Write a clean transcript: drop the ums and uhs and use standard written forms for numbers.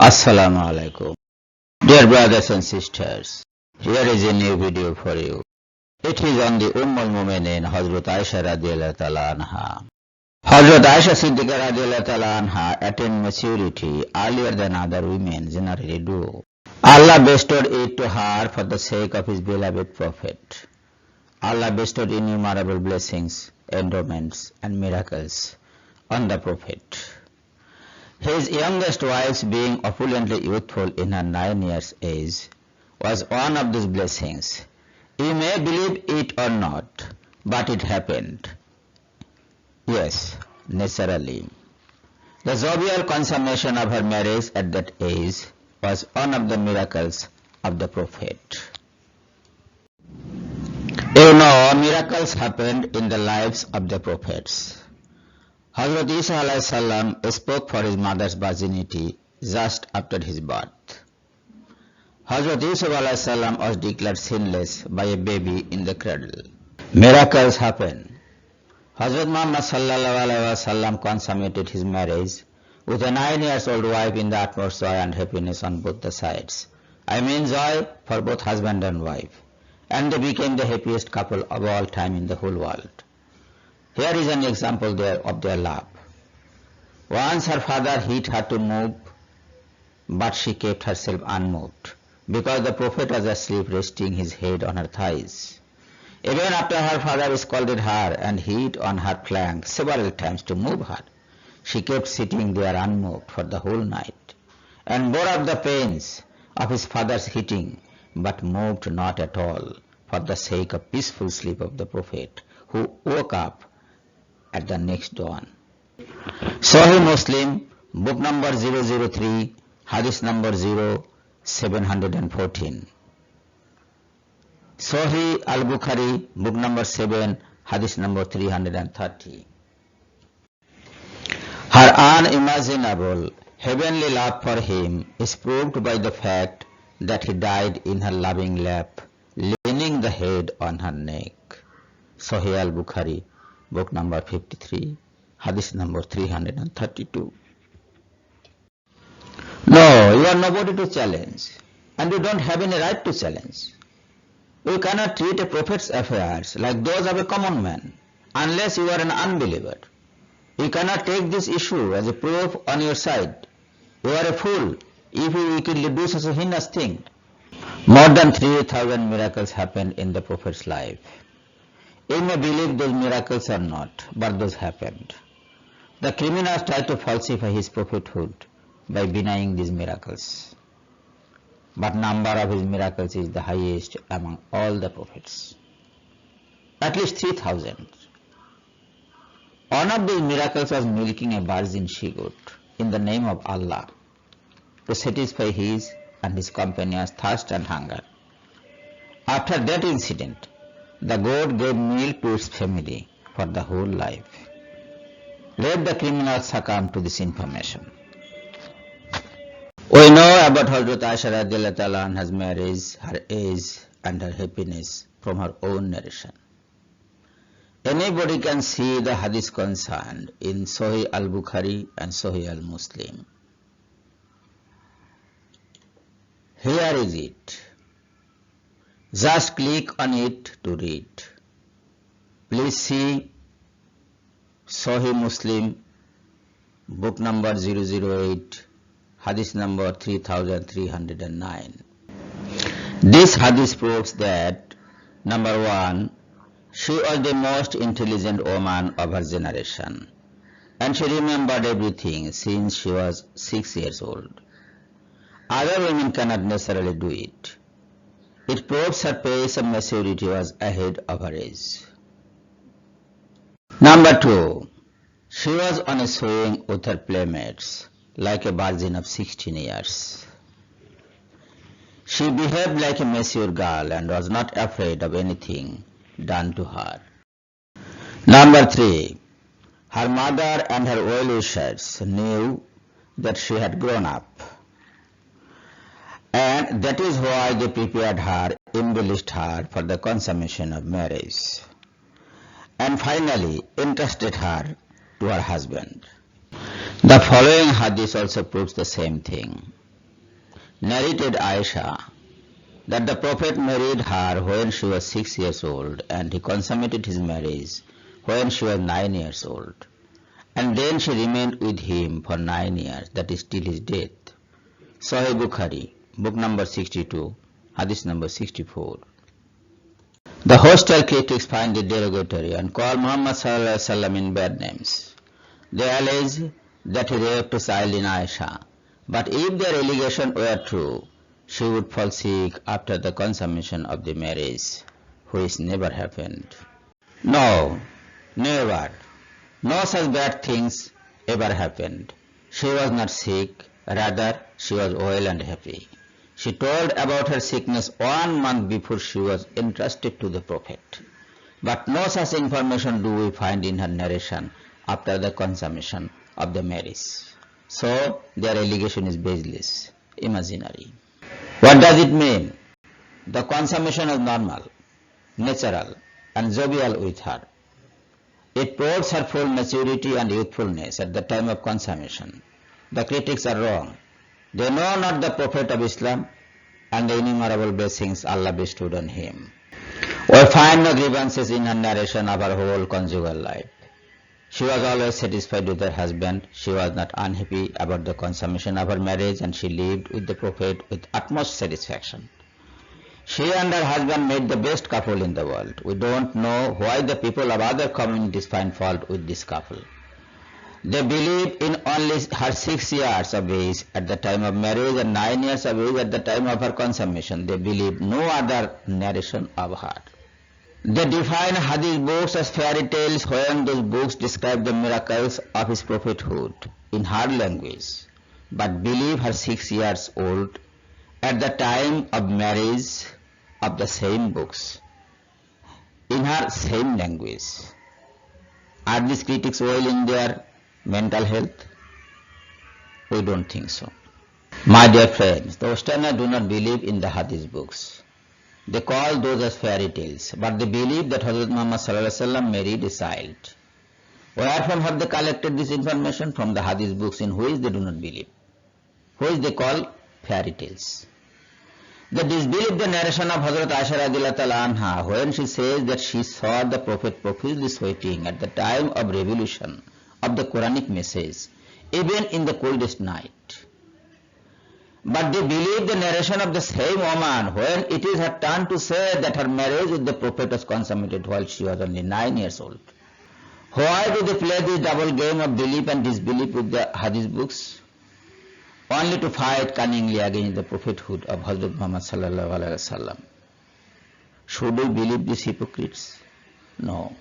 Assalamu alaikum. Dear brothers and sisters, here is a new video for you. It is on the al-Mu'minin Hazrat Aisha radiyallahu ta'ala anha. Hazrat Aisha Siddiqa radiyallahu ta'ala anha attained maturity earlier than other women generally do. Allah bestowed it to her for the sake of His beloved Prophet. Allah bestowed innumerable blessings, endowments and miracles on the Prophet. His youngest wife, being opulently youthful in her 9 years age, was one of these blessings. You may believe it or not, but it happened. Yes, naturally. The jovial consummation of her marriage at that age was one of the miracles of the Prophet. You know, miracles happened in the lives of the Prophets. Hazrat Aisha spoke for his mother's virginity just after his birth. Hazrat Yusuf was declared sinless by a baby in the cradle. Miracles happen. Hazrat Muhammad consummated his marriage with a 9-year-old wife in the utmost joy and happiness on both the sides. I mean joy for both husband and wife. And they became the happiest couple of all time in the whole world. Here is an example of their love. Once her father hit her to move, but she kept herself unmoved, because the Prophet was asleep resting his head on her thighs. Even after her father scolded her and hit on her flank several times to move her, she kept sitting there unmoved for the whole night, and bore up the pains of his father's hitting, but moved not at all for the sake of peaceful sleep of the Prophet, who woke up at the next dawn. Sahih Muslim, book number 003, hadith number 0714. Sahih al-Bukhari, book number 7, hadith number 330. Her unimaginable heavenly love for him is proved by the fact that he died in her loving lap, leaning the head on her neck. Sahih al-Bukhari, book number 53, hadith number 332. No, you are nobody to challenge, and you don't have any right to challenge. You cannot treat a prophet's affairs like those of a common man, unless you are an unbeliever. You cannot take this issue as a proof on your side. You are a fool if you wickedly do such a heinous thing. More than 3,000 miracles happened in the Prophet's life. You may believe those miracles or not, but those happened. The criminals tried to falsify his prophethood by denying these miracles. But number of his miracles is the highest among all the prophets. At least 3,000. One of these miracles was milking a virgin she-goat in the name of Allah to satisfy his and his companions' thirst and hunger. After that incident, the goat gave milk to its family for the whole life. Let the criminals succumb to this information. We know about Hazrat Aisha radiyallahu ta'ala anha's marriage, her age and her happiness from her own narration. Anybody can see the hadith concerned in Sahih al-Bukhari and Sahih al-Muslim. Here is it. Just click on it to read. Please see Sahih Muslim, book number 008, hadith number 3309. This hadith proves that, number 1, she was the most intelligent woman of her generation, and she remembered everything since she was 6 years old. Other women cannot necessarily do it. It proves her pace of maturity was ahead of her age. Number 2, she was on a swing with her playmates, like a virgin of 16 years. She behaved like a mature girl and was not afraid of anything done to her. Number 3, her mother and her well-wishers knew that she had grown up, and that is why they prepared her, embellished her for the consummation of marriage, and finally entrusted her to her husband. The following hadith also proves the same thing. narrated Aisha that the Prophet married her when she was 6 years old and he consummated his marriage when she was 9 years old. And then she remained with him for 9 years, that is till his death. Sahih Bukhari, book number 62, hadith number 64. The hostile critics find it derogatory and call Muhammad sallallahu alaihi wasallam in bad names. They allege that he raped a child in Aisha, but if their allegation were true, she would fall sick after the consummation of the marriage, which never happened. No, never. No such bad things ever happened. She was not sick, rather she was well and happy. She told about her sickness 1 month before she was entrusted to the Prophet. But no such information do we find in her narration after the consummation of the marriage. So their allegation is baseless, imaginary. What does it mean? The consummation is normal, natural, and jovial with her. It proves her full maturity and youthfulness at the time of consummation. The critics are wrong. They know not the Prophet of Islam and the innumerable blessings Allah bestowed on him. We find no grievances in her narration of her whole conjugal life. She was always satisfied with her husband. She was not unhappy about the consummation of her marriage, and she lived with the Prophet with utmost satisfaction. She and her husband made the best couple in the world. We don't know why the people of other communities find fault with this couple. They believe in only her 6 years of age at the time of marriage and 9 years of age at the time of her consummation. They believe no other narration of her. They define hadith books as fairy tales when those books describe the miracles of his prophethood in her language, but believe her 6 years old at the time of marriage of the same books in her same language. Are these critics well in their mental health? We don't think so. My dear friends, the Westerners do not believe in the hadith books. They call those as fairy tales, but they believe that Hazrat Muhammad sallallahu alaihi wasallam married a child. Wherefrom have they collected this information? From the hadith books in which they do not believe, which they call fairy tales. They disbelieve the narration of Hazrat Aisha radhiyallahu ta'ala anha when she says that she saw the Prophet profusely sweating at the time of revelation of the Quranic message, even in the coldest night. But they believe the narration of the same woman when it is her turn to say that her marriage with the Prophet was consummated while she was only 9 years old. Why do they play this double game of belief and disbelief with the hadith books? Only to fight cunningly against the prophethood of Hazrat Muhammad sallallahu alaihi wasallam. Should we believe these hypocrites? No.